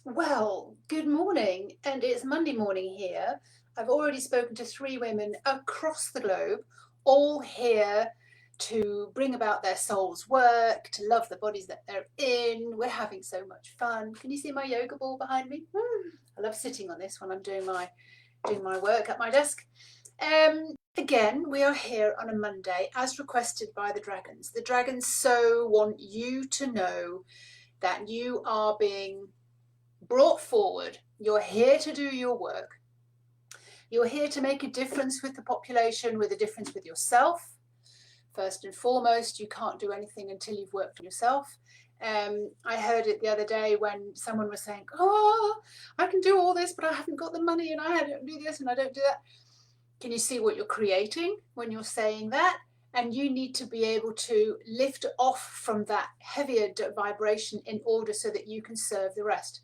Well, good morning, and it's Monday morning here. I've already spoken to 3 women across the globe, all here to bring about their soul's work, to love the bodies that they're in. We're having so much fun. Can you see my yoga ball behind me? I love sitting on this when I'm doing my work at my desk. Again, we are here on a Monday as requested by the dragons. The dragons so want you to know that you are being brought forward. You're here to do your work. You're here to make a difference with the population, with a difference with yourself. First and foremost, you can't do anything until you've worked on yourself. I heard it the other day when someone was saying, oh, I can do all this, but I haven't got the money, and I don't do this and I don't do that. Can you see what you're creating when you're saying that? And you need to be able to lift off from that heavier vibration in order so that you can serve the rest.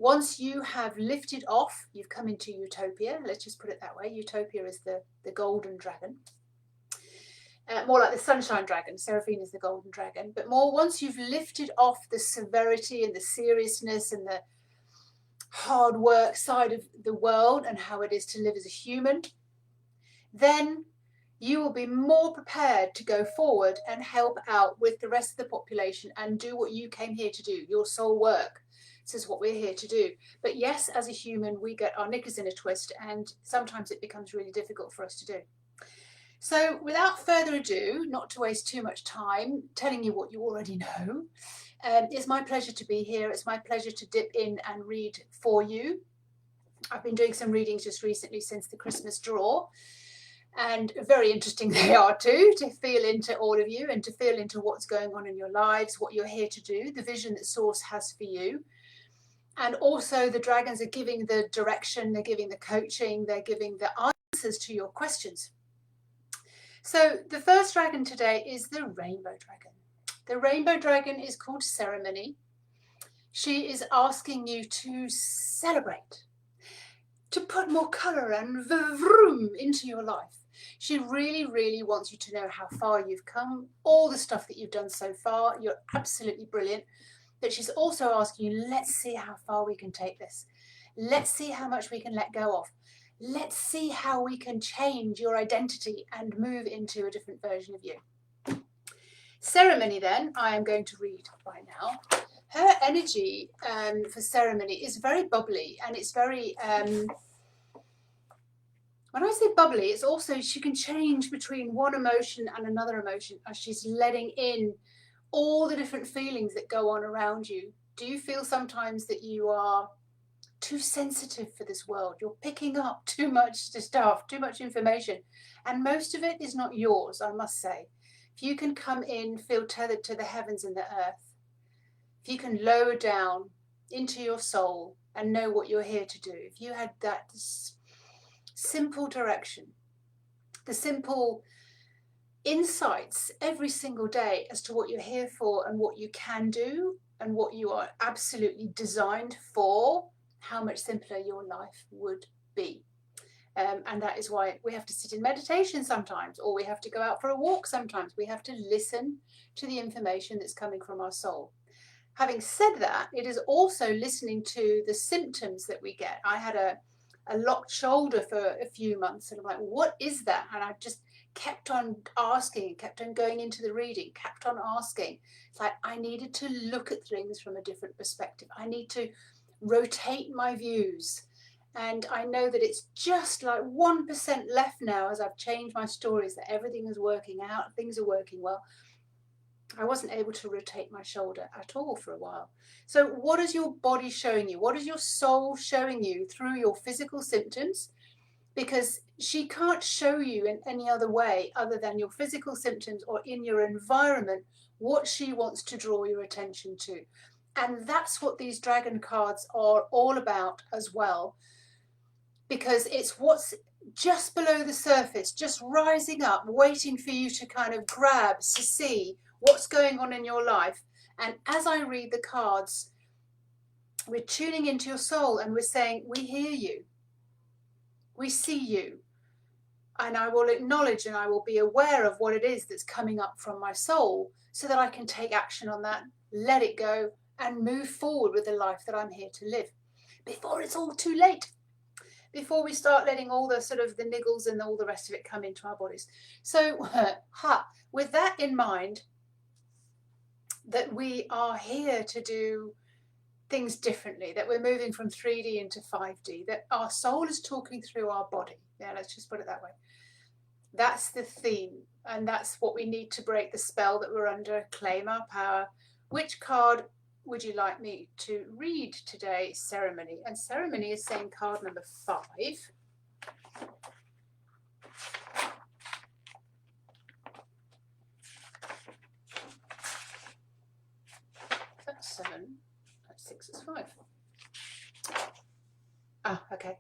Once you have lifted off, you've come into utopia. Let's just put it that way. Utopia is the golden dragon. More like the sunshine dragon. Seraphine is the golden dragon. But more once you've lifted off the severity and the seriousness and the hard work side of the world and how it is to live as a human, then you will be more prepared to go forward and help out with the rest of the population and do what you came here to do, your soul work. This is what we're here to do. But yes, as a human, we get our knickers in a twist, and sometimes it becomes really difficult for us to do. So without further ado, not to waste too much time telling you what you already know, it's my pleasure to be here. It's my pleasure to dip in and read for you. I've been doing some readings just recently since the Christmas draw, and very interesting they are too, to feel into all of you and to feel into what's going on in your lives, what you're here to do, the vision that Source has for you. And also the dragons are giving the direction, they're giving the coaching, they're giving the answers to your questions. So the first dragon today is the rainbow dragon. The rainbow dragon is called Ceremony. She is asking you to celebrate, to put more colour and vroom into your life. She really, really wants you to know how far you've come, all the stuff that you've done so far. You're absolutely brilliant. But she's also asking you, let's see how far we can take this. Let's see how much we can let go of. Let's see how we can change your identity and move into a different version of you. Ceremony then, I am going to read right now. Her energy for Ceremony is very bubbly, and it's very, when I say bubbly, it's also she can change between one emotion and another emotion as she's letting in all the different feelings that go on around you. Do you feel sometimes that you are too sensitive for this world? You're picking up too much stuff, too much information, and most of it is not yours, I must say. If you can come in, feel tethered to the heavens and the earth, if you can lower down into your soul and know what you're here to do, if you had that simple direction, the simple insights every single day as to what you're here for and what you can do and what you are absolutely designed for, how much simpler your life would be. And that is why we have to sit in meditation sometimes, or we have to go out for a walk sometimes. We have to listen to the information that's coming from our soul. Having said that, it is also listening to the symptoms that we get. I had a locked shoulder for a few months, and I'm like, what is that? And I just kept on asking, kept on going into the reading, kept on asking. It's like I needed to look at things from a different perspective. I need to rotate my views. And I know that it's just like 1% left now as I've changed my stories, that everything is working out, things are working well. I wasn't able to rotate my shoulder at all for a while. So what is your body showing you? What is your soul showing you through your physical symptoms? Because she can't show you in any other way other than your physical symptoms or in your environment what she wants to draw your attention to. And that's what these dragon cards are all about as well, because it's what's just below the surface, just rising up, waiting for you to kind of grab, to see what's going on in your life. And as I read the cards, we're tuning into your soul and we're saying, we hear you, we see you, and I will acknowledge and I will be aware of what it is that's coming up from my soul so that I can take action on that, let it go, and move forward with the life that I'm here to live. before it's all too late, before we start letting all the sort of the niggles and all the rest of it come into our bodies. So with that in mind, that we are here to do things differently, that we're moving from 3D into 5D, that our soul is talking through our body. Yeah, let's just put it that way. That's the theme, and that's what we need to break the spell that we're under, claim our power. Which card would you like me to read today? Ceremony. And ceremony is saying card number 5. That's 7. That's 6. It's 5. Ah, okay.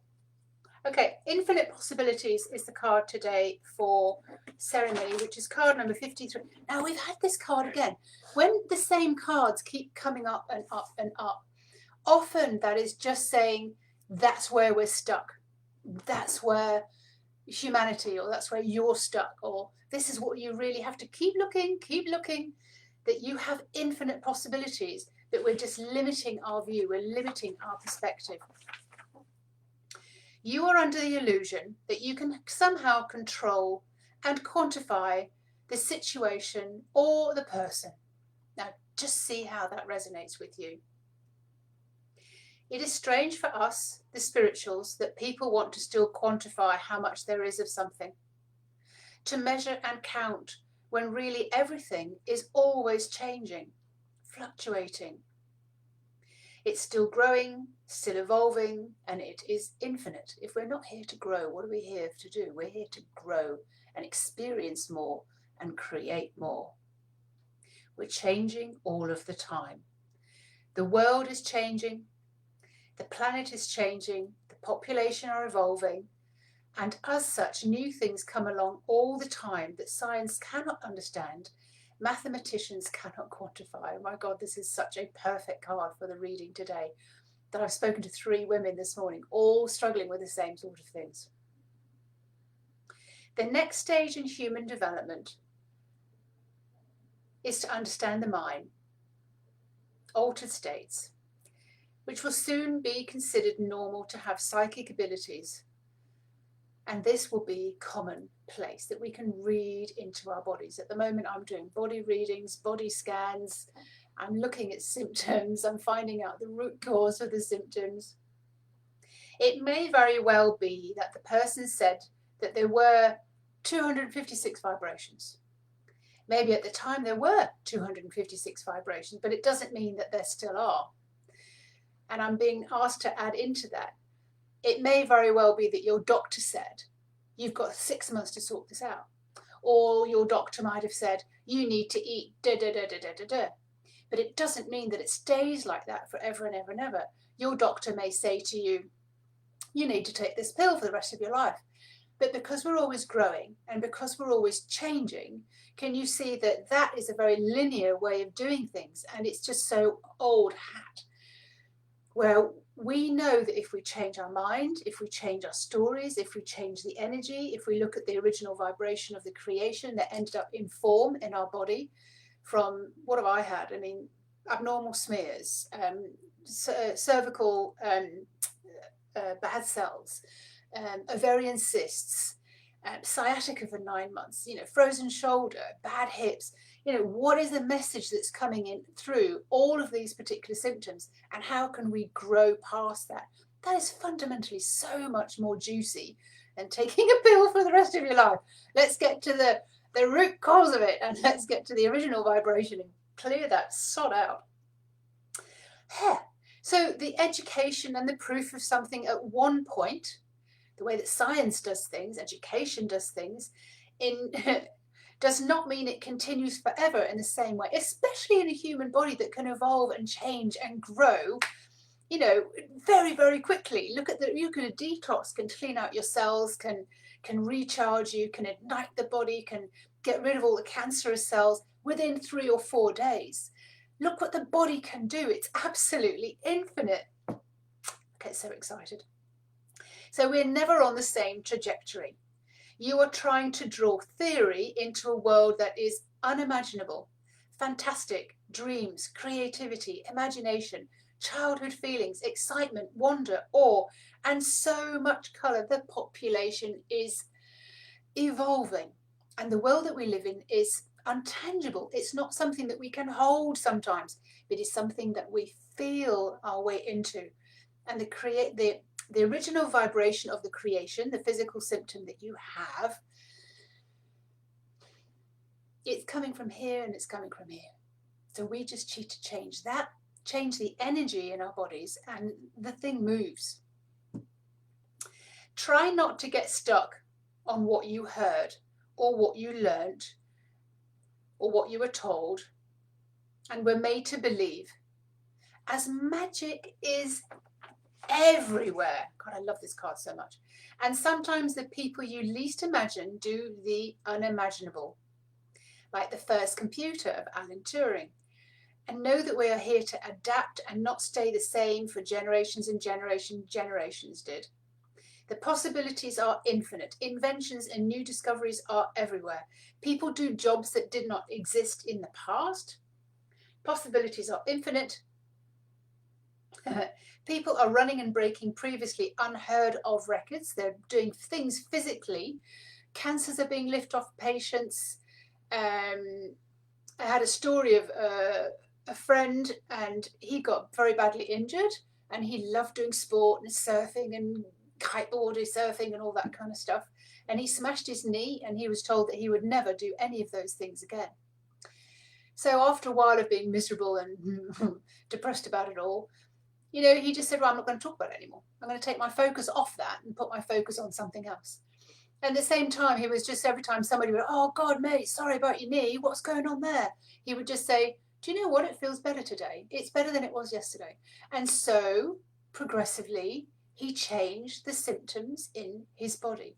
Okay, infinite possibilities is the card today for ceremony, which is card number 53. Now we've had this card again. When the same cards keep coming up and up and up, often that is just saying that's where we're stuck. That's where humanity, or that's where you're stuck, or this is what you really have to keep looking, that you have infinite possibilities, that we're just limiting our view, we're limiting our perspective. You are under the illusion that you can somehow control and quantify the situation or the person. Now, just see how that resonates with you. It is strange for us, the spirituals, that people want to still quantify how much there is of something, to measure and count when really everything is always changing, fluctuating. It's still growing, still evolving, and it is infinite. If we're not here to grow, what are we here to do? We're here to grow and experience more and create more. We're changing all of the time. The world is changing, the planet is changing, the population are evolving, and as such, new things come along all the time that science cannot understand, mathematicians cannot quantify. Oh my God, this is such a perfect card for the reading today, that I've spoken to 3 women this morning, all struggling with the same sort of things. The next stage in human development is to understand the mind, altered states, which will soon be considered normal to have psychic abilities. And this will be commonplace, that we can read into our bodies. At the moment, I'm doing body readings, body scans. I'm looking at symptoms. I'm finding out the root cause of the symptoms. It may very well be that the person said that there were 256 vibrations. Maybe at the time there were 256 vibrations, but it doesn't mean that there still are. And I'm being asked to add into that. It may very well be that your doctor said, you've got 6 months to sort this out. Or your doctor might have said, you need to eat da-da-da-da-da-da-da. But it doesn't mean that it stays like that forever and ever and ever. Your doctor may say to you, you need to take this pill for the rest of your life. But because we're always growing and because we're always changing, can you see that that is a very linear way of doing things? And it's just so old hat. Where we know that if we change our mind, if we change our stories, if we change the energy, if we look at the original vibration of the creation that ended up in form in our body from, what have I had? I mean, abnormal smears, cervical bad cells, ovarian cysts, sciatica for 9 months, frozen shoulder, bad hips. What is the message that's coming in through all of these particular symptoms, and how can we grow past that? That is fundamentally so much more juicy than taking a pill for the rest of your life. Let's get to the root cause of it, and let's get to the original vibration and clear that sod out. So the education and the proof of something at one point, the way that science does things, education does things, does not mean it continues forever in the same way, especially in a human body that can evolve and change and grow, very, very quickly. Look at a detox can clean out your cells, can recharge you, can ignite the body, can get rid of all the cancerous cells within 3 or 4 days. Look what the body can do. It's absolutely infinite. I get so excited. So we're never on the same trajectory. You are trying to draw theory into a world that is unimaginable, fantastic, dreams, creativity, imagination, childhood feelings, excitement, wonder, awe, and so much colour. The population is evolving, and the world that we live in is untangible. It's not something that we can hold sometimes. It is something that we feel our way into. And the original vibration of the creation, the physical symptom that you have, it's coming from here and it's coming from here. So we just need to change that, change the energy in our bodies, and the thing moves. Try not to get stuck on what you heard or what you learned or what you were told and were made to believe, as magic is everywhere. God, I love this card so much. And sometimes the people you least imagine do the unimaginable, like the first computer of Alan Turing. And know that we are here to adapt and not stay the same for generations and generations did. The possibilities are infinite. Inventions and new discoveries are everywhere. People do jobs that did not exist in the past. Possibilities are infinite. People are running and breaking previously unheard of records. They're doing things physically. Cancers are being lifted off patients. I had a story of a friend, and he got very badly injured, and he loved doing sport and surfing and kiteboarding, surfing and all that kind of stuff. And he smashed his knee, and he was told that he would never do any of those things again. So after a while of being miserable and depressed about it all, you know, he just said, well, I'm not going to talk about it anymore. I'm going to take my focus off that and put my focus on something else. And at the same time, he was just, every time somebody would, oh God, mate, sorry about your knee, what's going on there? He would just say, do you know what? It feels better today. It's better than it was yesterday. And so progressively, he changed the symptoms in his body.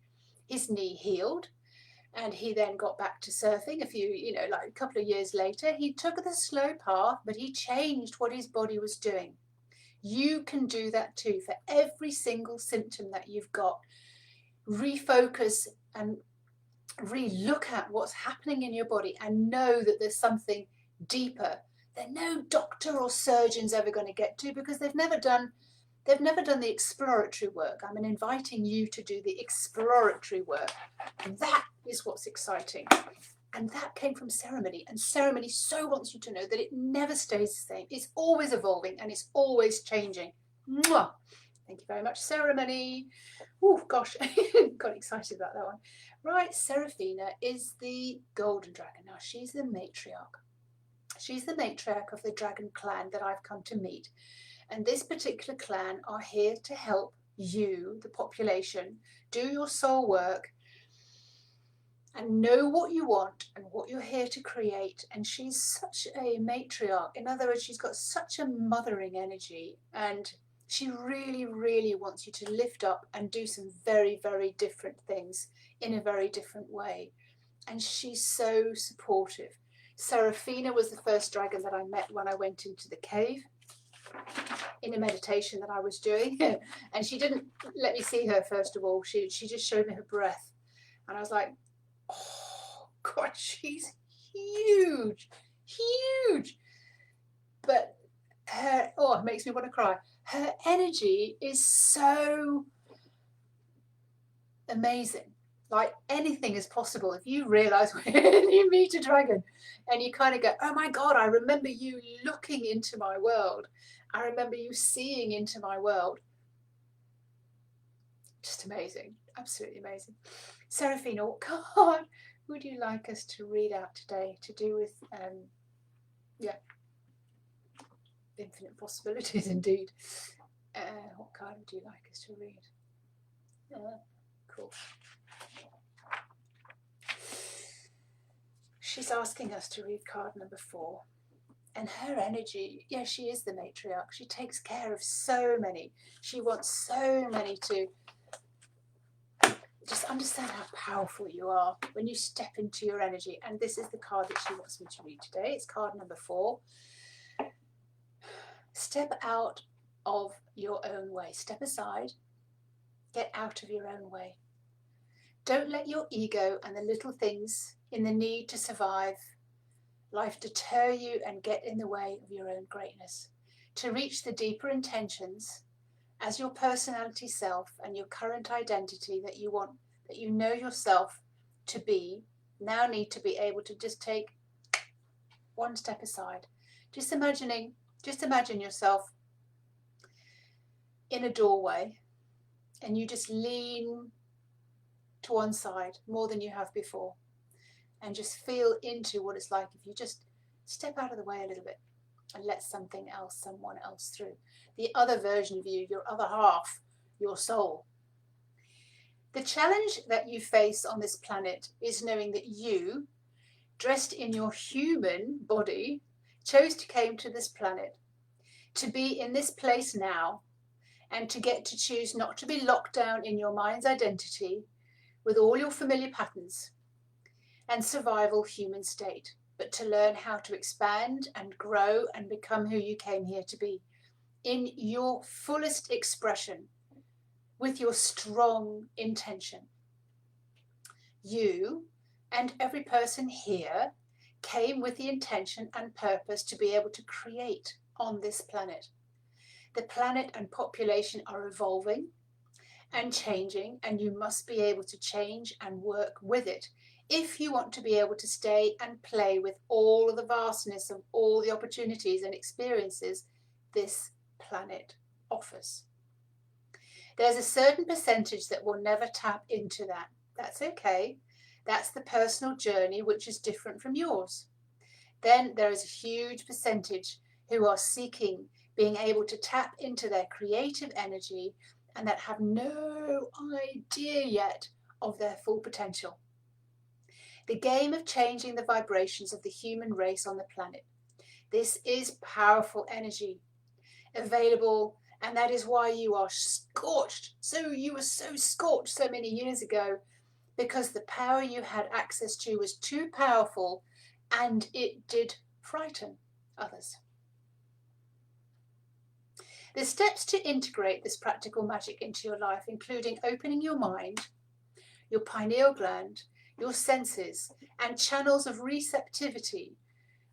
His knee healed, and he then got back to surfing a couple of years later. He took the slow path, but he changed what his body was doing. You can do that too for every single symptom that you've got. Refocus and re-look at what's happening in your body and know that there's something deeper that no doctor or surgeon's ever going to get to, because they've never done the exploratory work. I'm inviting you to do the exploratory work. That is what's exciting. And that came from ceremony. And ceremony so wants you to know that it never stays the same. It's always evolving and it's always changing. Mwah! Thank you very much, ceremony. Oh, gosh, got excited about that one. Right, Seraphina is the golden dragon. Now, she's the matriarch. She's the matriarch of the dragon clan that I've come to meet. And this particular clan are here to help you, the population, do your soul work and know what you want and what you're here to create. And she's such a matriarch. In other words, she's got such a mothering energy, and she really, really wants you to lift up and do some very, very different things in a very different way. And she's so supportive. Seraphina was the first dragon that I met when I went into the cave in a meditation that I was doing. And she didn't let me see her, first of all. She just showed me her breath. And I was like, oh, God, she's huge, huge. But it makes me want to cry. Her energy is so amazing. Like, anything is possible if you realize when you meet a dragon and you kind of go, oh my God, I remember you looking into my world. I remember you seeing into my world. Just amazing. Absolutely amazing. Seraphina, what card would you like us to read out today to do with, infinite possibilities indeed. What card would you like us to read? Cool. She's asking us to read card number 4. And her energy, she is the matriarch. She takes care of so many. She wants so many to just understand how powerful you are when you step into your energy. And this is the card that she wants me to read today. It's card number 4. Step out of your own way. Step aside. Get out of your own way. Don't let your ego and the little things in the need to survive life deter you and get in the way of your own greatness. to reach the deeper intentions as your personality self and your current identity that you want, that you know yourself to be, now need to be able to just take one step aside. Just imagine yourself in a doorway and you just lean to one side more than you have before and just feel into what it's like if you just step out of the way a little bit and let someone else through. The other version of you, your other half, your soul. The challenge that you face on this planet is knowing that you, dressed in your human body, chose to come to this planet, to be in this place now, and to get to choose not to be locked down in your mind's identity with all your familiar patterns and survival human state, but to learn how to expand and grow and become who you came here to be in your fullest expression with your strong intention. You and every person here came with the intention and purpose to be able to create on this planet. The planet and population are evolving and changing, and you must be able to change and work with it if you want to be able to stay and play with all of the vastness of all the opportunities and experiences this planet offers. There's a certain percentage that will never tap into that. That's okay. That's the personal journey, which is different from yours. Then there is a huge percentage who are seeking being able to tap into their creative energy and that have no idea yet of their full potential. The game of changing the vibrations of the human race on the planet. This is powerful energy available, and that is why you are scorched. So you were so scorched so many years ago, because the power you had access to was too powerful and it did frighten others. The steps to integrate this practical magic into your life, including opening your mind, your pineal gland, your senses, and channels of receptivity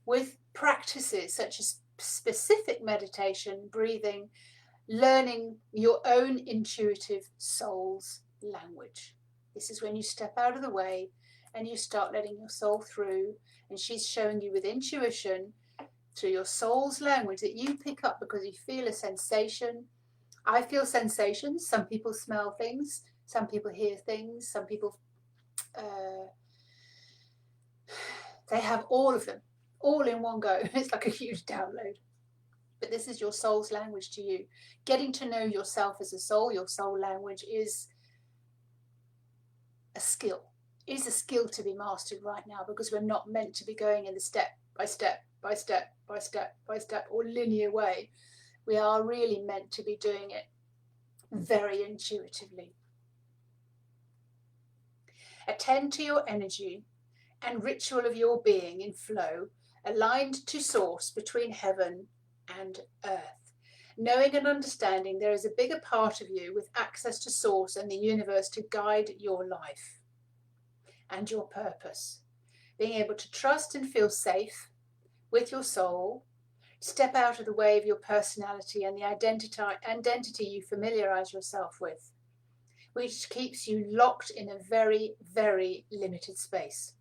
with practices such as specific meditation, breathing, learning your own intuitive soul's language. This is when you step out of the way and you start letting your soul through, and she's showing you with intuition through your soul's language that you pick up because you feel a sensation. I feel sensations. Some people smell things, some people hear things, some people they have all of them all in one go. It's like a huge download. But this is your soul's language to you. Getting to know yourself as a soul, your soul language, is a skill. It is a skill to be mastered right now, because we're not meant to be going in the step by step by step by step by step or linear way. We are really meant to be doing it very intuitively. Attend to your energy and ritual of your being in flow, aligned to source between heaven and earth. Knowing and understanding there is a bigger part of you with access to source and the universe to guide your life and your purpose. Being able to trust and feel safe with your soul, step out of the way of your personality and the identity you familiarize yourself with, which keeps you locked in a very, very limited space.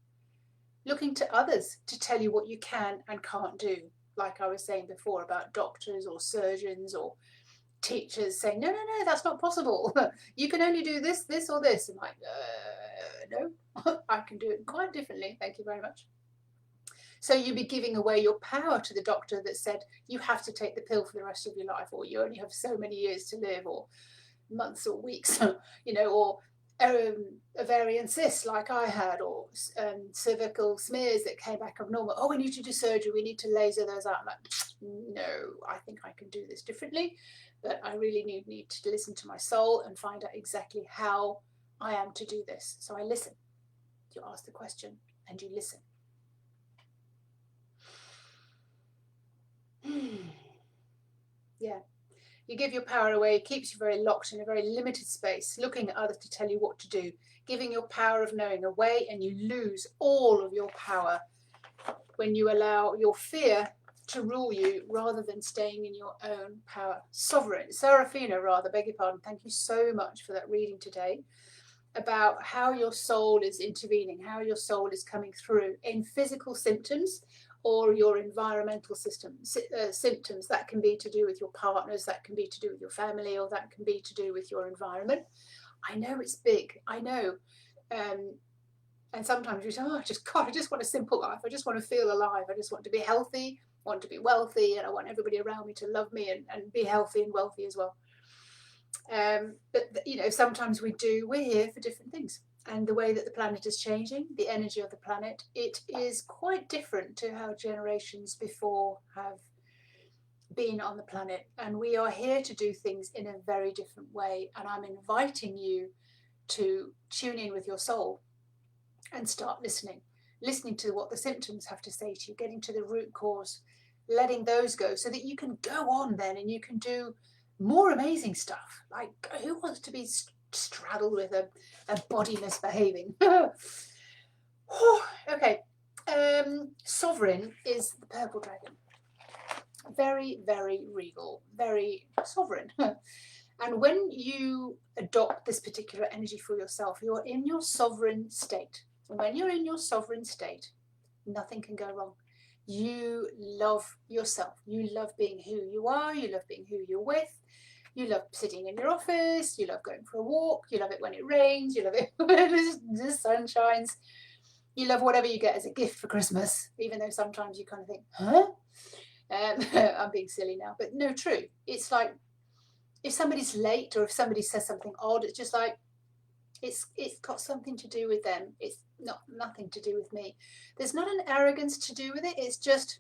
Looking to others to tell you what you can and can't do, like I was saying before about doctors or surgeons or teachers saying, no, that's not possible. You can only do this, this or this. I'm like, no, I can do it quite differently. Thank you very much. So you'd be giving away your power to the doctor that said you have to take the pill for the rest of your life, or you only have so many years to live, or months or weeks, or ovarian cysts like I had, or cervical smears that came back abnormal. Oh, we need to do surgery, we need to laser those out. I'm like, no, I think I can do this differently, but I really need to listen to my soul and find out exactly how I am to do this. So I listen. You ask the question and you listen. Yeah. You give your power away, it keeps you very locked in a very limited space, looking at others to tell you what to do, giving your power of knowing away, and you lose all of your power when you allow your fear to rule you rather than staying in your own power. Sovereign, Serafina rather, beg your pardon, thank you so much for that reading today, about how your soul is intervening, how your soul is coming through in physical symptoms or your environmental symptoms. That can be to do with your partners, that can be to do with your family, or that can be to do with your environment. I know it's big, I know. And sometimes you say, oh, I just want a simple life. I just want to feel alive. I just want to be healthy, want to be wealthy, and I want everybody around me to love me and be healthy and wealthy as well. But, you know, sometimes we're here for different things. And the way that the planet is changing, the energy of the planet, it is quite different to how generations before have been on the planet. And we are here to do things in a very different way. And I'm inviting you to tune in with your soul and start listening to what the symptoms have to say to you, getting to the root cause, letting those go so that you can go on then and you can do more amazing stuff. Like, who wants to be straddled with a body misbehaving? Okay, sovereign is the purple dragon. Very, very regal, very sovereign. And when you adopt this particular energy for yourself, you're in your sovereign state. And when you're in your sovereign state, nothing can go wrong. You love yourself. You love being who you are. You love being who you're with. You love sitting in your office. You love going for a walk. You love it when it rains. You love it when the sun shines. You love whatever you get as a gift for Christmas, even though sometimes you kind of think, huh? I'm being silly now, but no, true. It's like if somebody's late or if somebody says something odd, it's just like, it's got something to do with them. It's nothing to do with me. There's not an arrogance to do with it. It's just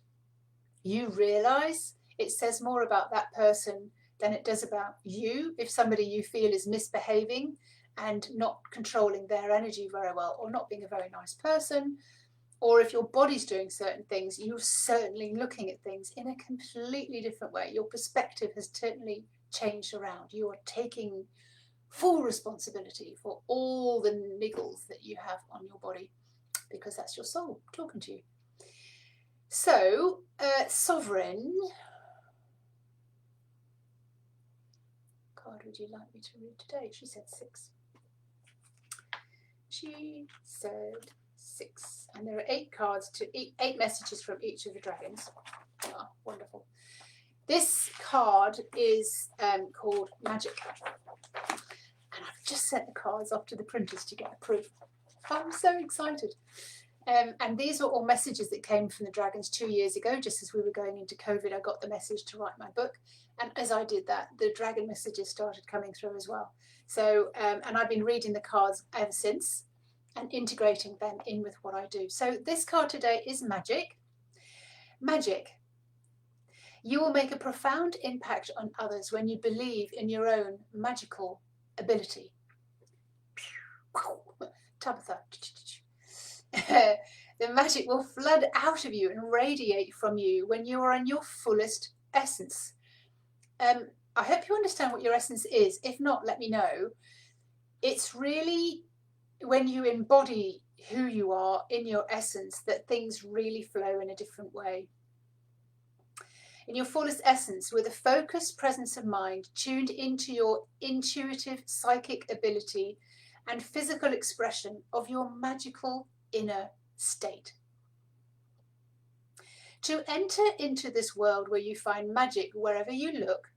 you realize it says more about that person than it does about you. If somebody you feel is misbehaving and not controlling their energy very well, or not being a very nice person, or if your body's doing certain things, you're certainly looking at things in a completely different way. Your perspective has totally changed around. You are taking full responsibility for all the niggles that you have on your body, because that's your soul talking to you. So, sovereign. Card would you like me to read today? She said 6. She said 6. And there are 8 cards, 8 messages from each of the dragons. Oh, wonderful. This card is called Magic. And I've just sent the cards off to the printers to get approved. I'm so excited. And these are all messages that came from the dragons 2 years ago, just as we were going into COVID. I got the message to write my book. And as I did that, the dragon messages started coming through as well. So, and I've been reading the cards ever since and integrating them in with what I do. So this card today is Magic. Magic. You will make a profound impact on others when you believe in your own magical ability. Tabitha. The magic will flood out of you and radiate from you when you are in your fullest essence. I hope you understand what your essence is. If not, let me know. It's really when you embody who you are in your essence that things really flow in a different way. In your fullest essence, with a focused presence of mind tuned into your intuitive psychic ability and physical expression of your magical inner state. To enter into this world where you find magic wherever you look,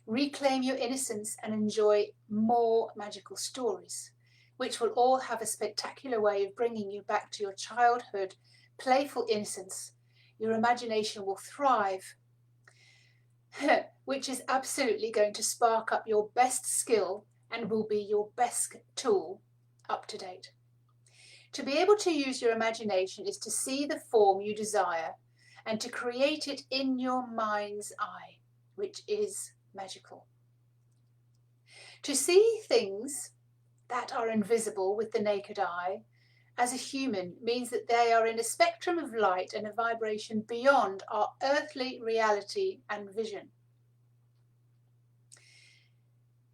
reclaim your innocence and enjoy more magical stories, which will all have a spectacular way of bringing you back to your childhood, playful innocence. Your imagination will thrive, which is absolutely going to spark up your best skill and will be your best tool up to date. To be able to use your imagination is to see the form you desire and to create it in your mind's eye, which is magical. To see things that are invisible with the naked eye as a human means that they are in a spectrum of light and a vibration beyond our earthly reality and vision.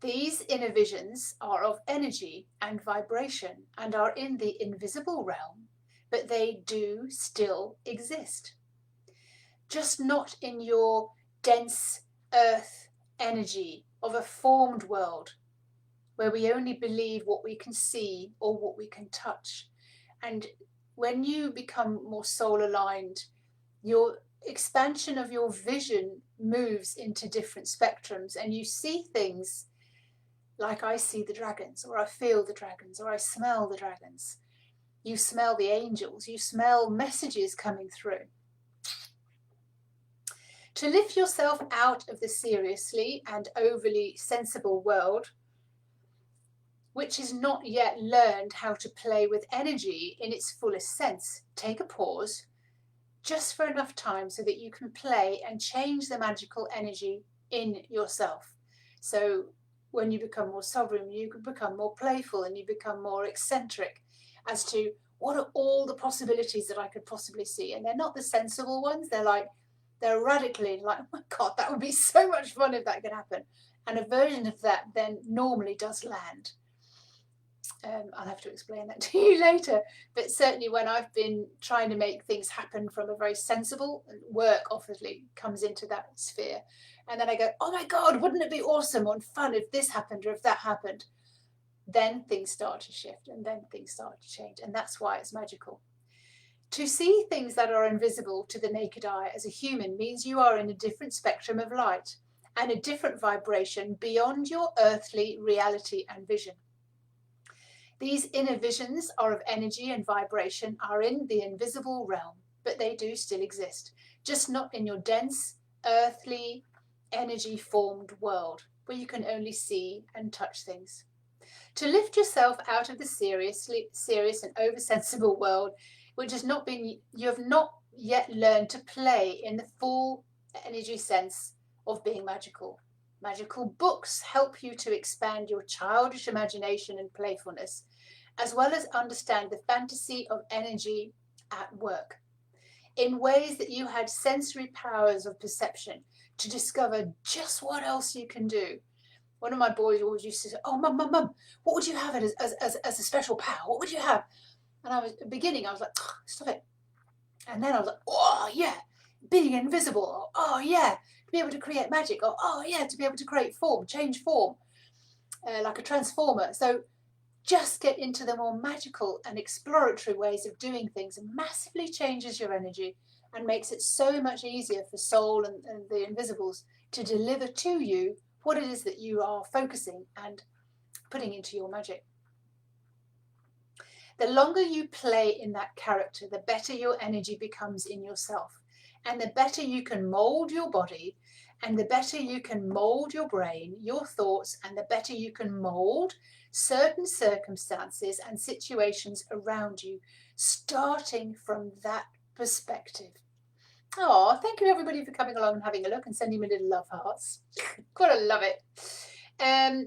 These inner visions are of energy and vibration and are in the invisible realm, but they do still exist. just not in your dense earth energy of a formed world where we only believe what we can see or what we can touch. And when you become more soul aligned, your expansion of your vision moves into different spectrums, and you see things like I see the dragons, or I feel the dragons, or I smell the dragons. You smell the angels, you smell messages coming through. To lift yourself out of the seriously and overly sensible world, which is not yet learned how to play with energy in its fullest sense, take a pause, just for enough time so that you can play and change the magical energy in yourself. So when you become more sovereign, you can become more playful and you become more eccentric as to what are all the possibilities that I could possibly see. And they're not the sensible ones. They're radically like, oh my God, that would be so much fun if that could happen. And a version of that then normally does land. I'll have to explain that to you later. But certainly when I've been trying to make things happen from a very sensible, work obviously comes into that sphere. And then I go, oh my God, wouldn't it be awesome and fun if this happened or if that happened? Then things start to shift and then things start to change. And that's why it's magical. To see things that are invisible to the naked eye as a human means you are in a different spectrum of light and a different vibration beyond your earthly reality and vision. These inner visions are of energy and vibration, are in the invisible realm, but they do still exist, just not in your dense, earthly, energy-formed world, where you can only see and touch things. To lift yourself out of the serious and oversensible world, which has not been, you have not yet learned to play in the full energy sense of being magical. Magical books help you to expand your childish imagination and playfulness, as well as understand the fantasy of energy at work, in ways that you had sensory powers of perception to discover just what else you can do. One of my boys always used to say, oh, Mum, what would you have as a special power? What would you have? And at the beginning, I was like, oh, stop it. And then I was like, oh, yeah, being invisible. Oh, yeah, to be able to create magic. Or, oh, yeah, to be able to create form, change form, like a transformer. So just get into the more magical and exploratory ways of doing things and massively changes your energy and makes it so much easier for soul and the invisibles to deliver to you what it is that you are focusing and putting into your magic. The longer you play in that character, the better your energy becomes in yourself, and the better you can mold your body, and the better you can mold your brain, your thoughts, and the better you can mold certain circumstances and situations around you, starting from that perspective. Oh, thank you everybody for coming along and having a look and sending me little love hearts. Gotta love it.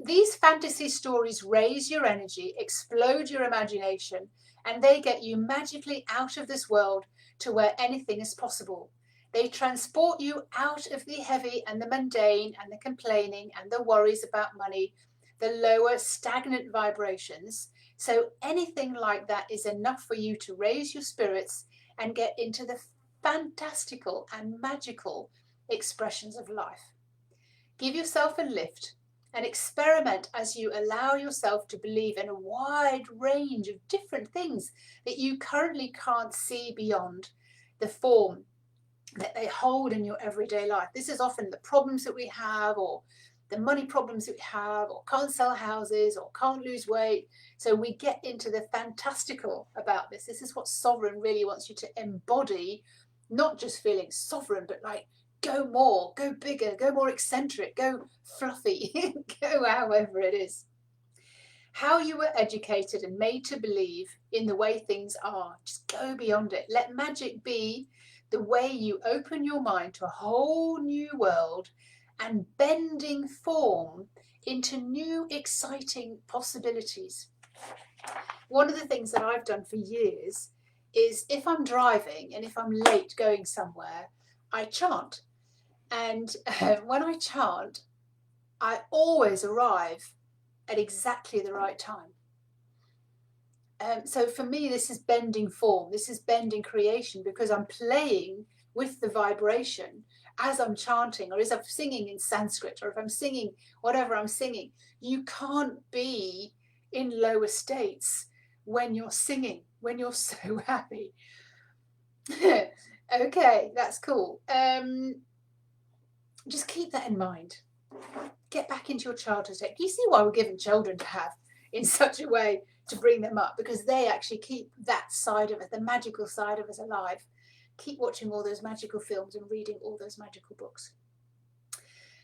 These fantasy stories raise your energy, explode your imagination, and they get you magically out of this world to where anything is possible. They transport you out of the heavy and the mundane and the complaining and the worries about money, the lower stagnant vibrations. So anything like that is enough for you to raise your spirits and get into the fantastical and magical expressions of life. Give yourself a lift and experiment as you allow yourself to believe in a wide range of different things that you currently can't see beyond the form that they hold in your everyday life. This is often the problems that we have, or the money problems that we have, or can't sell houses, or can't lose weight. So we get into the fantastical about this. This is what sovereign really wants you to embody, not just feeling sovereign, but like go more, go bigger, go more eccentric, go fluffy, go however it is. How you were educated and made to believe in the way things are. Just go beyond it. Let magic be the way you open your mind to a whole new world and bending form into new exciting possibilities. One of the things that I've done for years is if I'm driving and if I'm late going somewhere, I chant. And when I chant, I always arrive at exactly the right time. So for me, this is bending form. This is bending creation, because I'm playing with the vibration as I'm chanting, or as I'm singing in Sanskrit, or if I'm singing whatever I'm singing. You can't be in lower states when you're singing, when you're so happy. Okay, that's cool. Just keep that in mind. Get back into your childhood state. You see why we're given children to have in such a way to bring them up, because they actually keep that side of it, the magical side of us, alive. Keep watching all those magical films and reading all those magical books.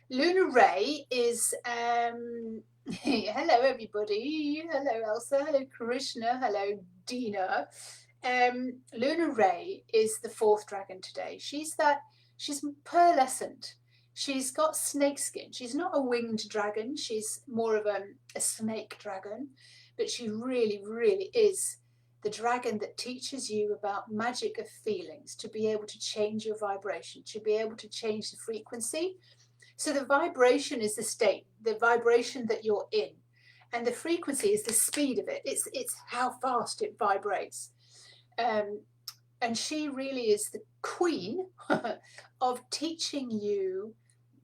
Lunar Ray is hello everybody. Hello Elsa. Hello Krishna. Hello Dina. Lunar Ray is the 4th dragon today. She's pearlescent. She's got snake skin. She's not a winged dragon. She's more of a snake dragon, but she really, really is the dragon that teaches you about magic of feelings, to be able to change your vibration, to be able to change the frequency. So the vibration is the state, the vibration that you're in, and the frequency is the speed of it. It's how fast it vibrates. And she really is the queen of teaching you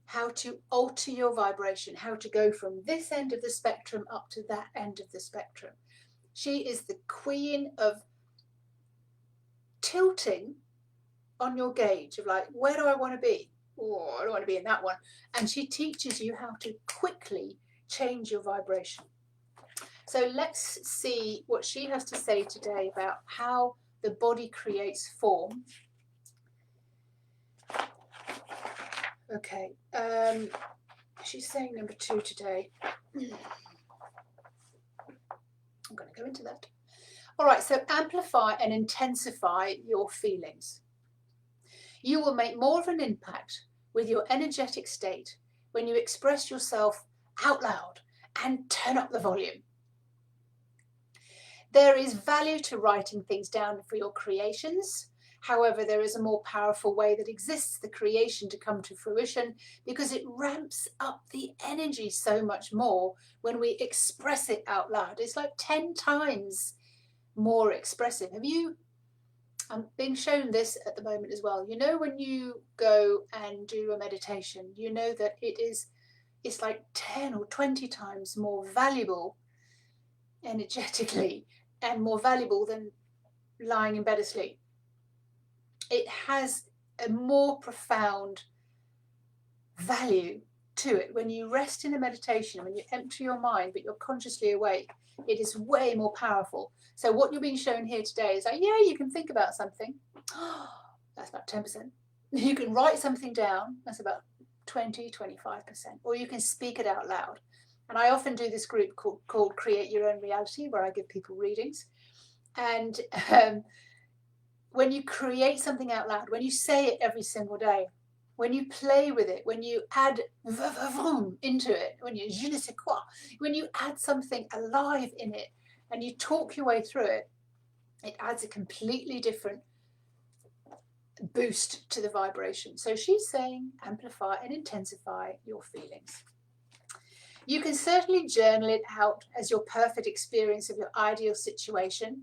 how to alter your vibration, how to go from this end of the spectrum up to that end of the spectrum. She is the queen of tilting on your gauge of like, where do I want to be? Oh, I don't want to be in that one. And she teaches you how to quickly change your vibration. So let's see what she has to say today about how the body creates form. Okay, she's saying number 2 today. I'm going to go into that. All right, so amplify and intensify your feelings. You will make more of an impact with your energetic state when you express yourself out loud and turn up the volume. There is value to writing things down for your creations. However, there is a more powerful way that exists the creation to come to fruition, because it ramps up the energy so much more when we express it out loud. It's like 10 times more expressive. I'm being shown this at the moment as well. You know, when you go and do a meditation, you know that it's like 10 or 20 times more valuable energetically and more valuable than lying in bed asleep. It has a more profound value to it. When you rest in a meditation, when you empty your mind, but you're consciously awake, it is way more powerful. So what you're being shown here today is like, yeah, you can think about something. That's about 10%. You can write something down. That's about 20, 25%. Or you can speak it out loud. And I often do this group called Create Your Own Reality, where I give people readings. And when you create something out loud, when you say it every single day, when you play with it, when you add into it, when you je ne sais quoi, when you add something alive in it and you talk your way through it, it adds a completely different boost to the vibration. So she's saying amplify and intensify your feelings. You can certainly journal it out as your perfect experience of your ideal situation.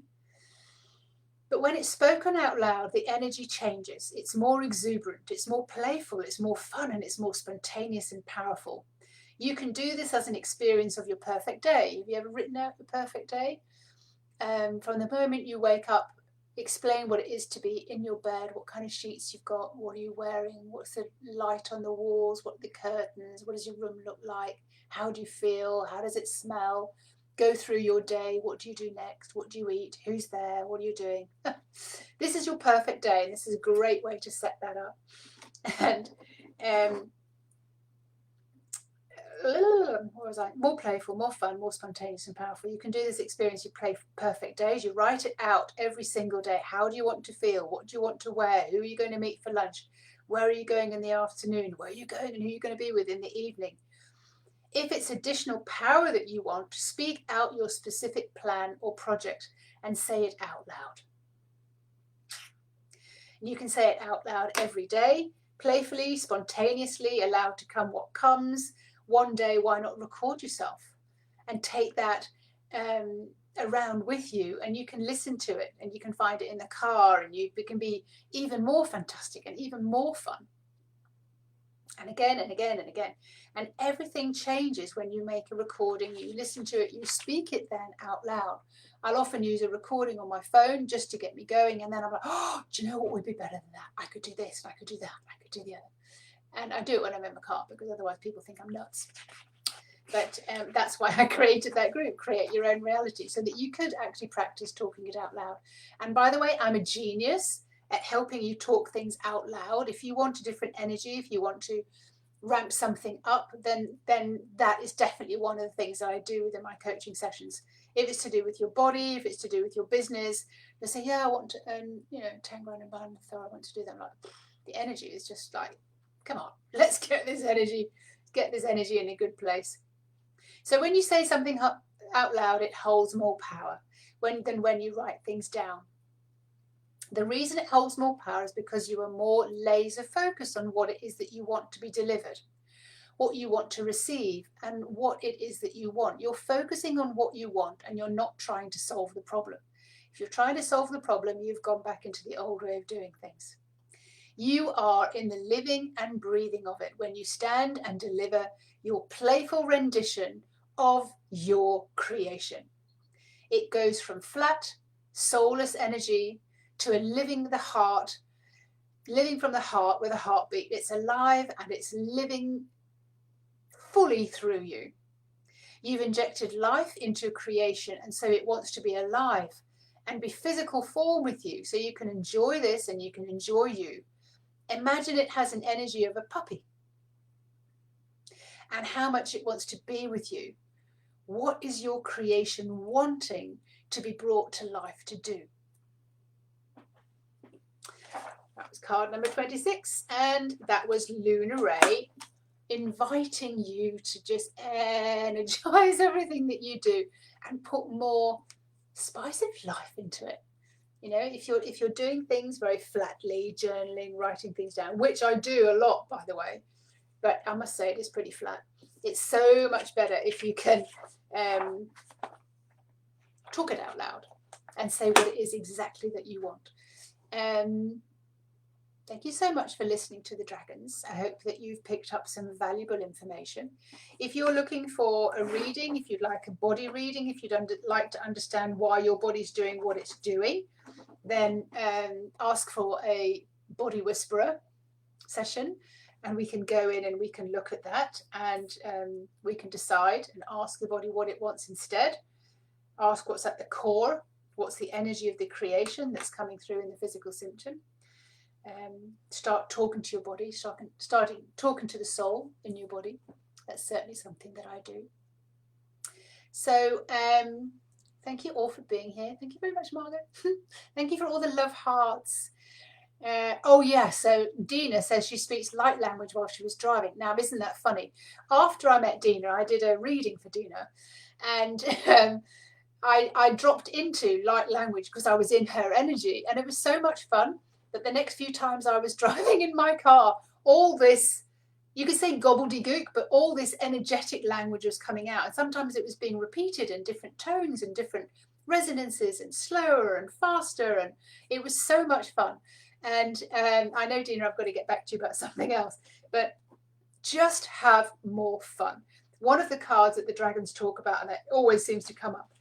But when it's spoken out loud, the energy changes. It's more exuberant, it's more playful, it's more fun, and it's more spontaneous and powerful. You can do this as an experience of your perfect day. Have you ever written out your perfect day? From the moment you wake up, explain what it is to be in your bed, what kind of sheets you've got, what are you wearing, what's the light on the walls, what are the curtains, what does your room look like, how do you feel, how does it smell? Go through your day. What do you do next? What do you eat? Who's there? What are you doing? This is your perfect day, and this is a great way to set that up. And what was I? More playful, more fun, more spontaneous and powerful. You can do this experience. You play perfect days. You write it out every single day. How do you want to feel? What do you want to wear? Who are you going to meet for lunch? Where are you going in the afternoon? Where are you going and who are you going to be with in the evening? If it's additional power that you want, speak out your specific plan or project and say it out loud. You can say it out loud every day, playfully, spontaneously, allow to come what comes. One day, why not record yourself and take that around with you, and you can listen to it, and you can find it in the car, and it can be even more fantastic and even more fun. And again and again and again. And everything changes when you make a recording, you listen to it, you speak it then out loud. I'll often use a recording on my phone just to get me going, and then I'm like, oh, do you know what would be better than that? I could do this, and I could do that, and I could do the other. And I do it when I'm in my car, because otherwise people think I'm nuts. But that's why I created that group, Create Your Own Reality, so that you could actually practice talking it out loud. And by the way, I'm a genius at helping you talk things out loud. If you want a different energy, if you want to ramp something up, then that is definitely one of the things that I do within my coaching sessions. If it's to do with your body, if it's to do with your business, they say, yeah, I want to earn, 10 grand in band, so I want to do that. I'm like, the energy is just like, come on, let's get this energy in a good place. So when you say something out loud, it holds more power than when you write things down. The reason it holds more power is because you are more laser focused on what it is that you want to be delivered, what you want to receive, and what it is that you want. You're focusing on what you want, and you're not trying to solve the problem. If you're trying to solve the problem, you've gone back into the old way of doing things. You are in the living and breathing of it when you stand and deliver your playful rendition of your creation. It goes from flat, soulless energy to a living from the heart with a heartbeat. It's alive and it's living fully through you. You've injected life into creation, and so it wants to be alive and be physical form with you, so you can enjoy this and you can enjoy you. Imagine it has an energy of a puppy and how much it wants to be with you. What is your creation wanting to be brought to life to do? That was card number 26, and that was Luna Ray inviting you to just energize everything that you do and put more spice of life into it. If you're doing things very flatly, journaling, writing things down, which I do a lot, by the way, but I must say it is pretty flat. It's so much better if you can talk it out loud and say what it is exactly that you want. Thank you so much for listening to the Dragons. I hope that you've picked up some valuable information. If you're looking for a reading, if you'd like a body reading, if you'd like to understand why your body's doing what it's doing, then ask for a body whisperer session, and we can go in and we can look at that, and we can decide and ask the body what it wants instead. Ask what's at the core, what's the energy of the creation that's coming through in the physical symptom. Start talking to your body, starting talking to the soul in your body. That's certainly something that I do. So thank you all for being here. Thank you very much, Margaret. Thank you for all the love hearts. So Dina says she speaks light language while she was driving. Now, isn't that funny? After I met Dina, I did a reading for Dina, and I dropped into light language because I was in her energy, and it was so much fun. But the next few times I was driving in my car, all this, you could say gobbledygook, but all this energetic language was coming out. And sometimes it was being repeated in different tones and different resonances, and slower and faster. And it was so much fun. And I know, Dina, I've got to get back to you about something else, but just have more fun. One of the cards that the Dragons talk about, and that always seems to come up,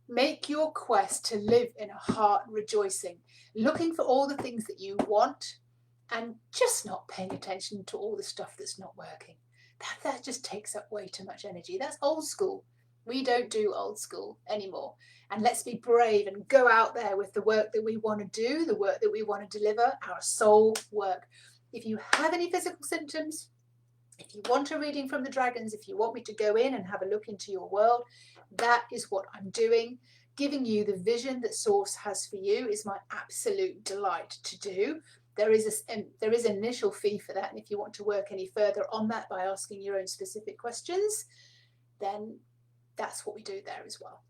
make your quest to live in a heart rejoicing, looking for all the things that you want and just not paying attention to all the stuff that's not working. That just takes up way too much energy. That's old school. We don't do old school anymore. And let's be brave and go out there with the work that we want to do, the work that we want to deliver, our soul work. If you have any physical symptoms, if you want a reading from the Dragons, if you want me to go in and have a look into your world, that is what I'm doing. Giving you the vision that Source has for you is my absolute delight to do. There is an initial fee for that, and if you want to work any further on that by asking your own specific questions, then that's what we do there as well.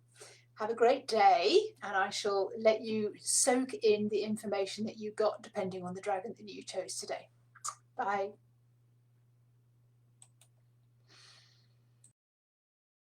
Have a great day, and I shall let you soak in the information that you got depending on the dragon that you chose today. Bye.